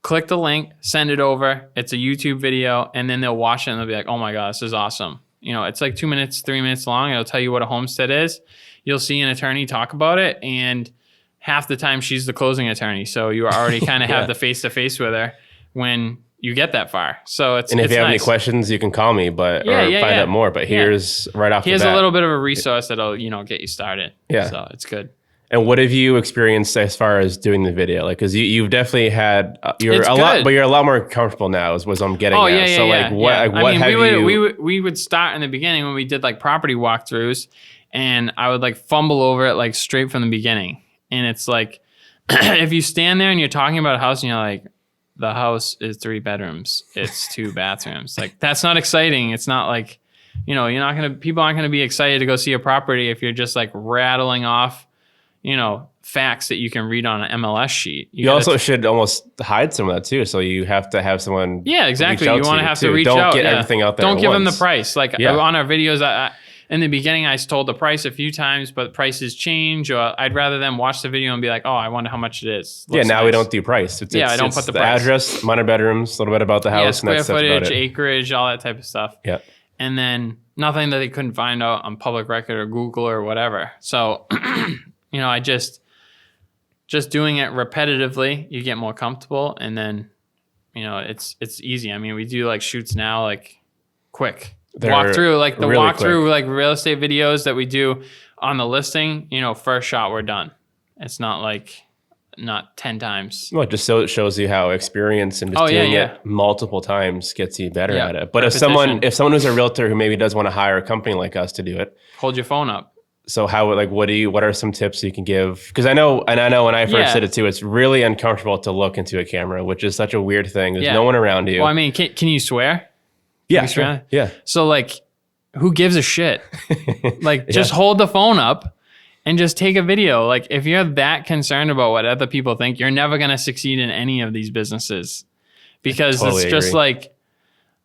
click the link, send it over. It's a YouTube video, and then they'll watch it and they'll be like, oh my God, this is awesome. It's like 2 minutes, 3 minutes long. It'll tell you what a homestead is. You'll see an attorney talk about it, and half the time she's the closing attorney. So you already kind of have the face-to-face with her when you get that far. So it's, and if it's you have nice. any questions, you can call me, or find out more. But here's right off the bat. Here's a little bit of a resource that'll, get you started. Yeah. So it's good. And what have you experienced as far as doing the video? Like, because you've definitely had you're It's a good. lot, but you're a lot more comfortable now. Is what I'm getting at. Yeah, So yeah, like, what yeah. what have you? We would start in the beginning when we did like property walkthroughs, and I would like fumble over it like straight from the beginning. And it's like, if you stand there and you're talking about a house and you're like, the house is 3 bedrooms, it's 2 bathrooms. Like, that's not exciting. It's not like, people aren't gonna be excited to go see a property if you're just like rattling off, facts that you can read on an MLS sheet. You also should almost hide some of that too. So you have to have someone. Yeah, exactly. You want to have to reach Don't out. Don't get everything out there. Don't give them the once. price. Like on our videos, in the beginning, I told the price a few times, but prices change. Or I'd rather them watch the video and be like, "Oh, I wonder how much it is." Looks now nice. We don't do price. I don't put the price. Address, amount of bedrooms, a little bit about the house, square and footage, about it. acreage, all that type of stuff. Yeah. And then nothing that they couldn't find out on public record or Google or whatever. So, I just doing it repetitively, you get more comfortable, and then, it's easy. I mean, we do like shoots now, like quick. Walkthrough, like the really walkthrough, like real estate videos that we do on the listing, first shot, we're done. It's not 10 times. Well, just so it shows you how experience and just doing it multiple times gets you better at it. But if someone who's a realtor who maybe does want to hire a company like us to do it, hold your phone up. So what are some tips you can give? Because I know when I first did it too, it's really uncomfortable to look into a camera, which is such a weird thing. There's no one around you. Well, I mean, can you swear? Yeah, sure. Yeah. So like, who gives a shit? Like, just hold the phone up and just take a video. Like, if you're that concerned about what other people think, you're never going to succeed in any of these businesses, because it's just like,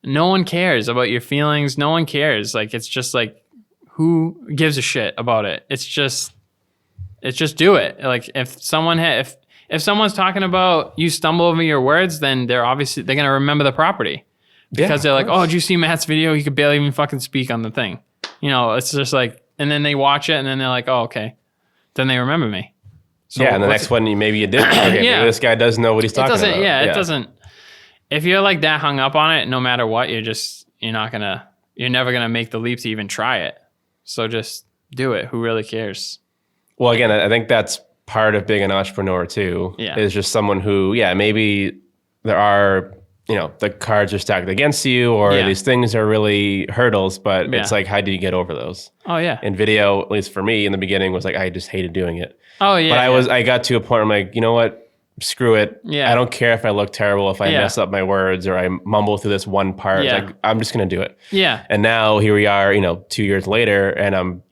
no one cares about your feelings. No one cares. Like, it's just like, who gives a shit about it? It's just do it. Like, if someone's talking about you stumble over your words, then they're going to remember the property. Because they're like, oh, did you see Matt's video? He could barely even fucking speak on the thing. It's just like, and then they watch it and then they're like, oh, okay. Then they remember me. So and the next one, maybe you did. Okay, maybe this guy does know what he's talking about. It doesn't. If you're like that hung up on it, no matter what, you're never going to make the leap to even try it. So just do it. Who really cares? Well, again, I think that's part of being an entrepreneur too. Yeah. Is just someone who, maybe there are, the cards are stacked against you, or these things are really hurdles, but it's like, how do you get over those? Oh yeah. And video, at least for me in the beginning, was like, I just hated doing it. Oh yeah. But I got to a point where I'm like, you know what? Screw it. Yeah. I don't care if I look terrible, if I mess up my words or I mumble through this one part. Yeah. Like, I'm just going to do it. Yeah. And now here we are, 2 years later, and I'm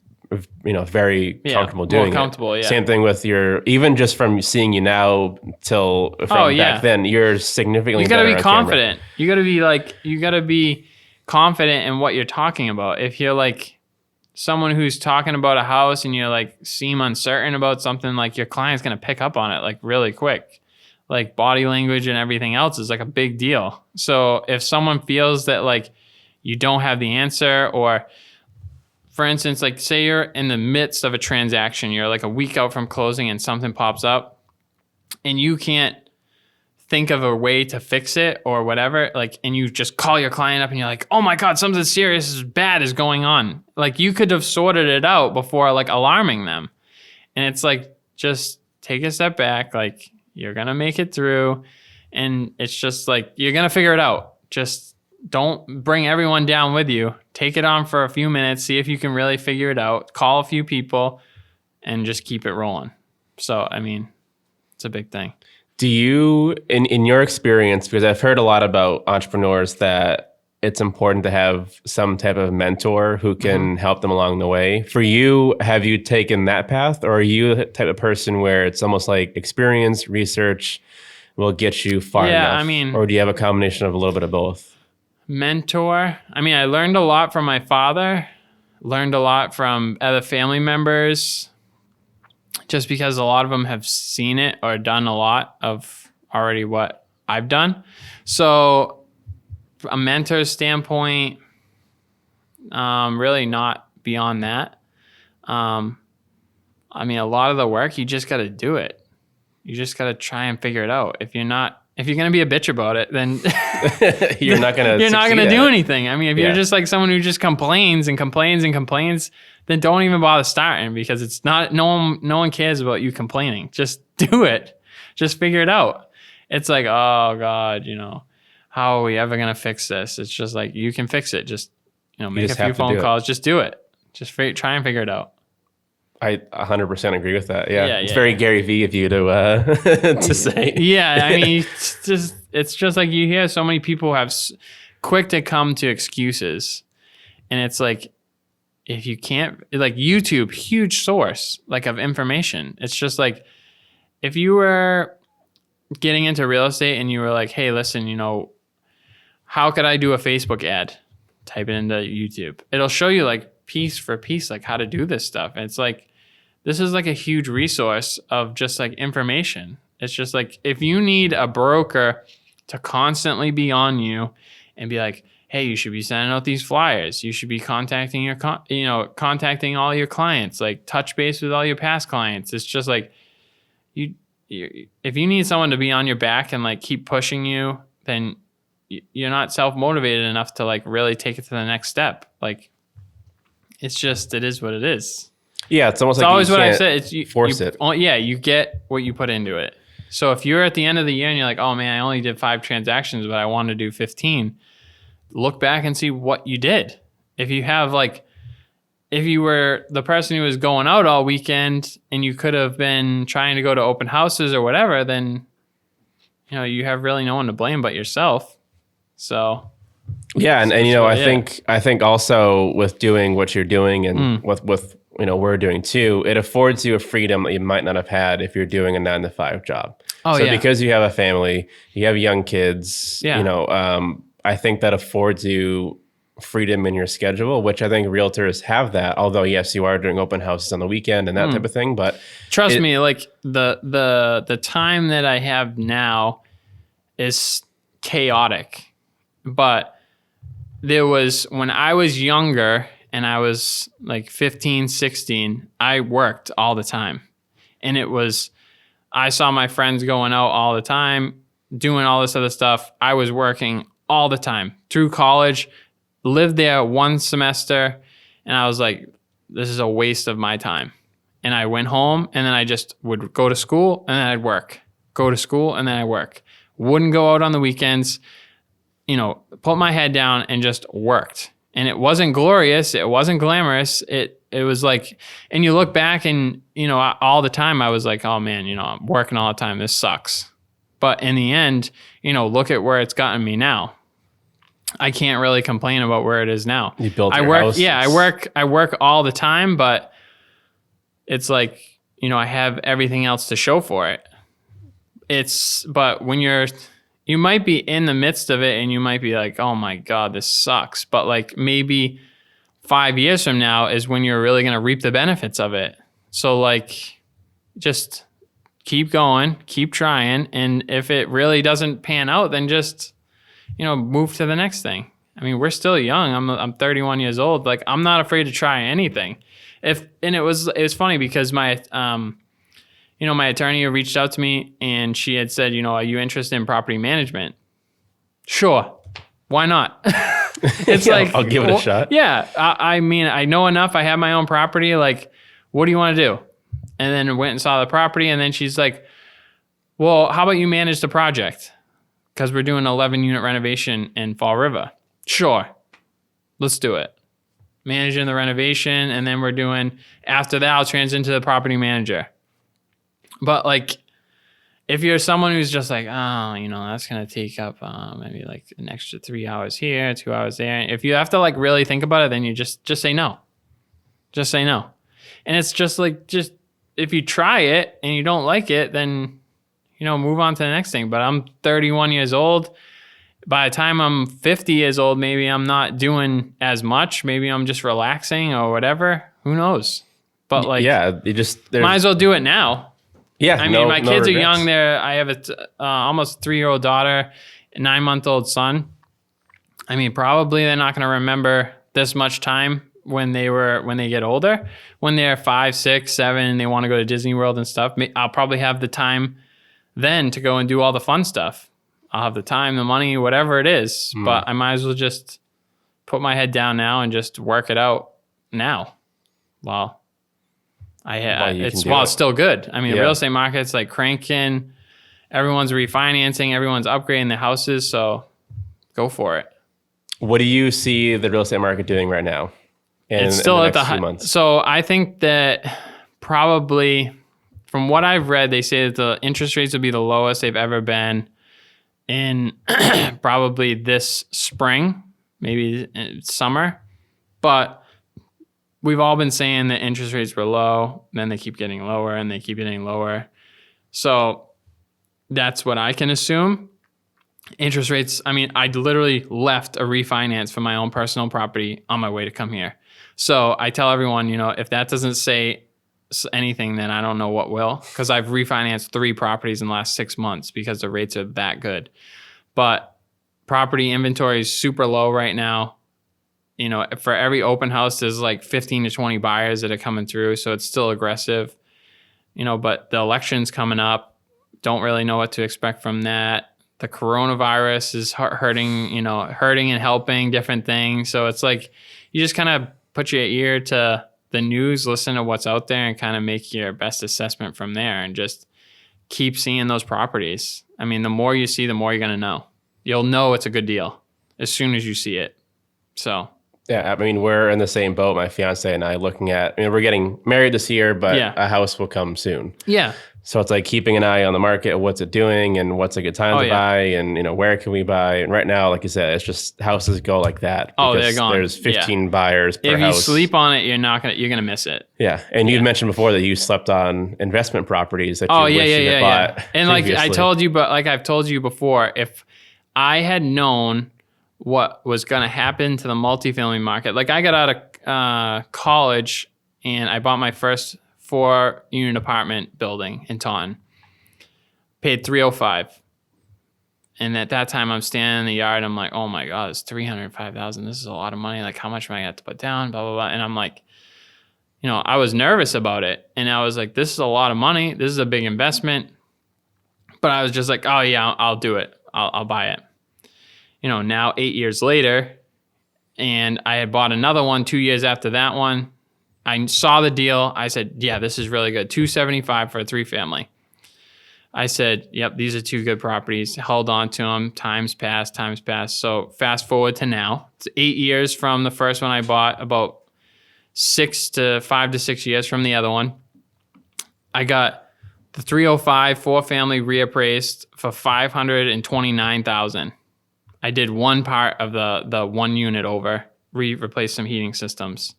very comfortable doing it. Yeah. Same thing with even just from seeing you now till back then, you're significantly you gotta better be confident. Camera. You gotta be confident in what you're talking about. If you're like someone who's talking about a house and you're like seem uncertain about something, like your client's gonna pick up on it like really quick. Like body language and everything else is like a big deal. So if someone feels that like you don't have the answer, or for instance, like say you're in the midst of a transaction, you're like a week out from closing and something pops up and you can't think of a way to fix it or whatever, like, and you just call your client up and you're like, oh my God, something serious bad is going on. Like, you could have sorted it out before like alarming them. And it's like, just take a step back. Like, you're going to make it through, and it's just like, you're going to figure it out. Just don't bring everyone down with you. Take it on for a few minutes, see if you can really figure it out, call a few people, and just keep it rolling. So, I mean, it's a big thing. Do you, in your experience, because I've heard a lot about entrepreneurs that it's important to have some type of mentor who can help them along the way. For you, have you taken that path, or are you the type of person where it's almost like experience, research will get you far enough? I mean, or do you have a combination of a little bit of both? Mentor. I mean, I learned a lot from my father, learned a lot from other family members, just because a lot of them have seen it or done a lot of already what I've done. So a mentor's standpoint, really not beyond that. I mean, a lot of the work, you just got to do it. You just got to try and figure it out. If you're not If you're going to be a bitch about it, then you're not going to do anything. I mean, if you're just like someone who just complains and complains and complains, then don't even bother starting, because it's not, no one cares about you complaining. Just do it. Just figure it out. It's like, oh God, how are we ever going to fix this? It's just like, you can fix it. Just, make a few phone calls. Just do it. Just try and figure it out. I 100% agree with that. Yeah. It's very Gary Vee of you to to say. Yeah. I mean, it's just like you hear so many people have quick to come to excuses. And it's like, if you can't, like YouTube, huge source like of information. It's just like, if you were getting into real estate and you were like, hey, listen, how could I do a Facebook ad? Type it into YouTube. It'll show you like piece for piece, like how to do this stuff. And it's like, this is like a huge resource of just like information. It's just like, if you need a broker to constantly be on you and be like, hey, you should be sending out these flyers. You should be contacting contacting all your clients, like touch base with all your past clients. It's just like, if you need someone to be on your back and like keep pushing you, then you're not self-motivated enough to like really take it to the next step. Like, it is what it is. Yeah, it's almost it's like always you what I can't said. force it. You get what you put into it. So if you're at the end of the year and you're like, oh man, I only did 5 transactions, but I want to do 15, look back and see what you did. If you were the person who was going out all weekend and you could have been trying to go to open houses or whatever, then you have really no one to blame but yourself. So yeah, and I think also with doing what you're doing and with we're doing too, it affords you a freedom that you might not have had if you're doing a 9-to-5 job. Because you have a family, you have young kids, I think that affords you freedom in your schedule, which I think realtors have that. Although yes, you are doing open houses on the weekend and that type of thing, but trust me, like the time that I have now is chaotic. But there was, when I was younger and I was like 15, 16, I worked all the time. And I saw my friends going out all the time, doing all this other stuff. I was working all the time through college, lived there one semester, and I was like, this is a waste of my time. And I went home and then I just would go to school and then I'd work. Go to school and then I'd work. Wouldn't go out on the weekends. Put my head down and just worked. And it wasn't glorious. It wasn't glamorous. It was like, and you look back and, all the time I was like, oh man, I'm working all the time. This sucks. But in the end, look at where it's gotten me now. I can't really complain about where it is now. You built your house. Yeah, I work all the time, but it's like, I have everything else to show for it. But when you might be in the midst of it and you might be like, oh my God, this sucks. But like maybe 5 years from now is when you're really going to reap the benefits of it. So like, just keep going, keep trying. And if it really doesn't pan out, then just, move to the next thing. I mean, we're still young. I'm 31 years old. Like, I'm not afraid to try anything. It was funny because my attorney reached out to me and she had said, are you interested in property management? Sure. Why not? It's like, I'll give it a shot. Yeah. I mean, I know enough. I have my own property. Like, what do you want to do? And then went and saw the property. And then she's like, well, how about you manage the project? Because we're doing an 11-unit renovation in Fall River. Sure. Let's do it. Managing the renovation. And then after that, I'll transition to the property manager. But like, if you're someone who's just like, oh, that's going to take up maybe like an extra 3 hours here, 2 hours there. If you have to like really think about it, then you just say no. Just say no. And it's just like, if you try it and you don't like it, then, move on to the next thing. But I'm 31 years old. By the time I'm 50 years old, maybe I'm not doing as much. Maybe I'm just relaxing or whatever. Who knows? But like, yeah, might as well do it now. Yeah, I mean, my kids are young. I have a almost 3-year-old daughter, a 9-month-old son. I mean, probably they're not going to remember this much time when they get older. When they're 5, 6, 7, and they want to go to Disney World and stuff, I'll probably have the time then to go and do all the fun stuff. I'll have the time, the money, whatever it is. But I might as well just put my head down now and just work it out now. While it's still good. I mean, the real estate market's like cranking. Everyone's refinancing. Everyone's upgrading their houses. So go for it. What do you see the real estate market doing right now? It's still at the few months. So I think that probably, from what I've read, they say that the interest rates will be the lowest they've ever been in probably this spring, maybe summer. But we've all been saying that interest rates were low, then they keep getting lower and they keep getting lower. So that's what I can assume. Interest rates, I mean, I literally left a refinance for my own personal property on my way to come here. So I tell everyone, if that doesn't say anything, then I don't know what will, because I've refinanced 3 properties in the last 6 months because the rates are that good. But property inventory is super low right now. For every open house, there's like 15 to 20 buyers that are coming through. So it's still aggressive, but the election's coming up. Don't really know what to expect from that. The coronavirus is hurting and helping different things. So it's like you just kind of put your ear to the news, listen to what's out there, and kind of make your best assessment from there and just keep seeing those properties. I mean, the more you see, the more you're going to know. You'll know it's a good deal as soon as you see it. So. Yeah, I mean, we're in the same boat, my fiance and I, looking at, we're getting married this year, but a house will come soon. Yeah. So it's like keeping an eye on the market, what's it doing and what's a good time to buy and, where can we buy? And right now, like you said, it's just houses go like that. They're gone. There's 15 buyers per If house. you sleep on it, you're going to miss it. Yeah. And you mentioned before that you slept on investment properties that you wish you had bought And previously. I've told you before, if I had known what was going to happen to the multifamily market, like I got out of college and I bought my first 4-unit apartment building in Taunton. Paid $305. And at that time, I'm standing in the yard. I'm like, oh my God, it's $305,000. This is a lot of money. Like, how much am I going to have to put down? Blah, blah, blah. And I'm like, I was nervous about it. And I was like, this is a lot of money. This is a big investment. But I was just like, oh yeah, I'll do it. I'll buy it. Now 8 years later, and I had bought another one 2 years after that one. I saw the deal. I said, yeah, this is really good. $275 for a 3-family. I said, yep, these are 2 good properties. Held on to them. Times passed. So fast forward to now. It's 8 years from the first one I bought, about 5 to 6 years from the other one. I got the 305 4-family reappraised for $529,000. I did one part of the 1 unit over, replaced some heating systems.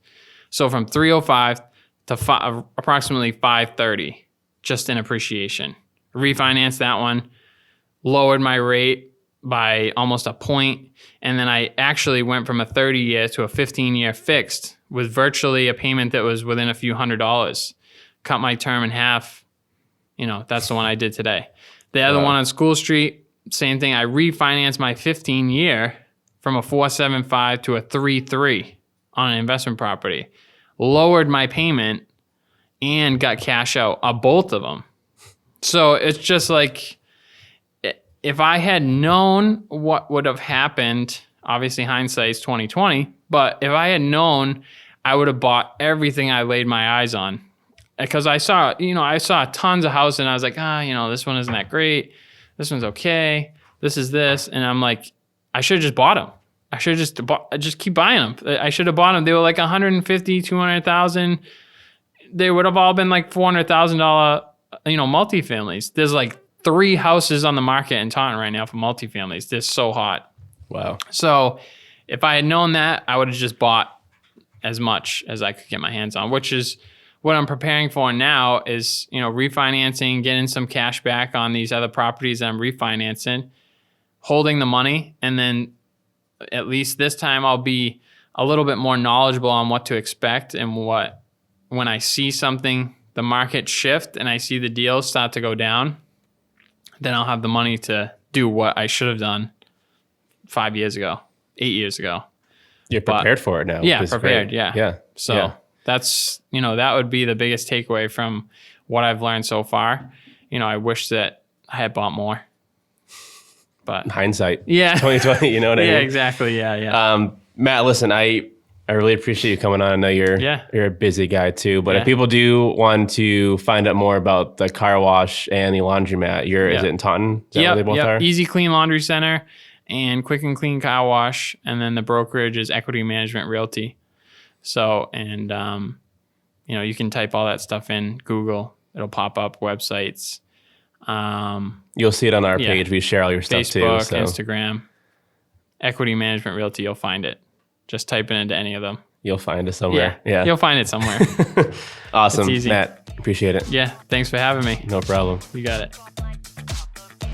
So from 305 to approximately 530, just in appreciation. Refinanced that one, lowered my rate by almost a point, and then I actually went from a 30-year to a 15-year fixed with virtually a payment that was within a few $100. Cut my term in half. That's the one I did today. The other one on School Street, same thing. I refinanced my 15-year from a 4.75 to a 3.3 on an investment property. Lowered my payment and got cash out on both of them. So it's just like, if I had known what would have happened, obviously hindsight's 2020, but if I had known, I would have bought everything I laid my eyes on. Because I saw tons of houses and I was like, this one isn't that great. This one's okay. This is this. And I'm like, I should have just bought them. I should have just keep buying them. I should have bought them. They were like $150,000, $200,000. They would have all been like $400,000, multifamilies. There's like 3 houses on the market in Taunton right now for multifamilies. They're so hot. Wow. So if I had known that, I would have just bought as much as I could get my hands on, which is what I'm preparing for now is, refinancing, getting some cash back on these other properties that I'm refinancing, holding the money, and then at least this time I'll be a little bit more knowledgeable on what to expect and when I see something, the market shift and I see the deals start to go down, then I'll have the money to do what I should have done 5 years ago, 8 years ago. You're prepared for it now. Yeah, prepared. Great. Yeah. So that's, that would be the biggest takeaway from what I've learned so far. I wish that I had bought more. But hindsight. Yeah. 2020, you know what I mean? Yeah, exactly. Yeah. Matt, listen, I really appreciate you coming on. I know you're a busy guy too, but if people do want to find out more about the car wash and the laundromat, is it in Taunton? Is that where they both are? Easy Clean Laundry Center and Quick and Clean Car Wash. And then the brokerage is Equity Management Realty. So, and, you can type all that stuff in Google. It'll pop up websites. You'll see it on our page. We share all your stuff too. Facebook, Instagram, Equity Management Realty. You'll find it. Just type it into any of them. You'll find it somewhere. Yeah. You'll find it somewhere. Awesome. It's easy. Matt, appreciate it. Yeah. Thanks for having me. No problem. You got it.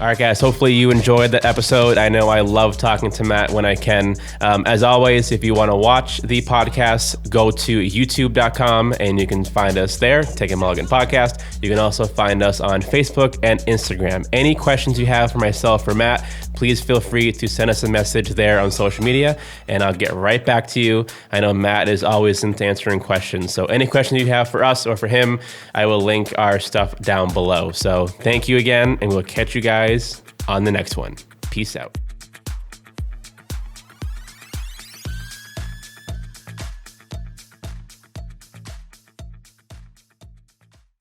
All right, guys. Hopefully you enjoyed the episode. I know I love talking to Matt when I can. As always, if you want to watch the podcast, go to youtube.com and you can find us there, Take A Mulligan Podcast. You can also find us on Facebook and Instagram. Any questions you have for myself or Matt, please feel free to send us a message there on social media and I'll get right back to you. I know Matt is always into answering questions. So any questions you have for us or for him, I will link our stuff down below. So thank you again and we'll catch you guys on the next one. Peace out.